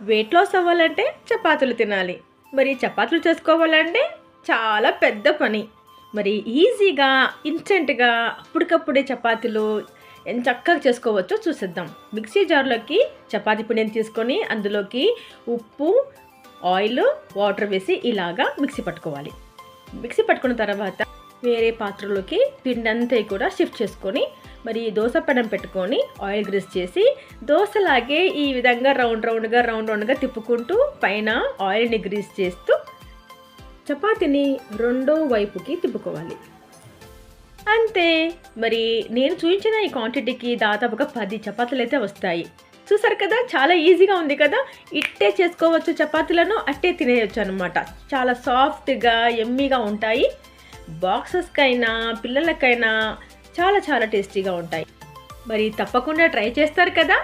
Weight loss అవ్వాలంటే చపాతీలు తినాలి. మరి చపాతీలు చేసుకోవాలంటే చాలా పెద్ద పని. మరి ఈజీగా, ఇన్స్టెంట్‌గా అప్పటికప్పుడే చపాతీలు ఎంత చక్కగా చేసుకోవచ్చో చూసేద్దాం. మిక్సీ జార్‌లోకి చపాతీ పిండిని తీసుకొని అందులోకి ఉప్పు, ఆయిల్, వాటర్ వేసి ఇలాగా మిక్సీ పట్టుకోవాలి. మిక్సీ పట్టుకున్న తర్వాత వేరే పాత్రలోకి పిండంతా కూడా షిఫ్ట్ చేసుకొని మరి దోస పెనం పెట్టుకొని ఆయిల్ గ్రీస్ చేసి దోసలాగే ఈ విధంగా రౌండ్ రౌండ్గా తిప్పుకుంటూ పైన ఆయిల్ని గ్రీస్ చేస్తూ చపాతీని రెండో వైపుకి తిప్పుకోవాలి. అంతే. మరి నేను చూపించిన ఈ క్వాంటిటీకి దాదాపుగా 10 చపాతీలు అయితే వస్తాయి. చూసారు కదా, చాలా ఈజీగా ఉంది కదా. ఇట్టే చేసుకోవచ్చు, చపాతీలను అట్టే తినేయచ్చు అనమాట. చాలా సాఫ్ట్గా యమ్మీగా ఉంటాయి. బాక్సెస్కైనా పిల్లలకైనా చాలా చాలా టేస్టీగా ఉంటాయి. మరి తప్పకుండా ట్రై చేస్తారు కదా.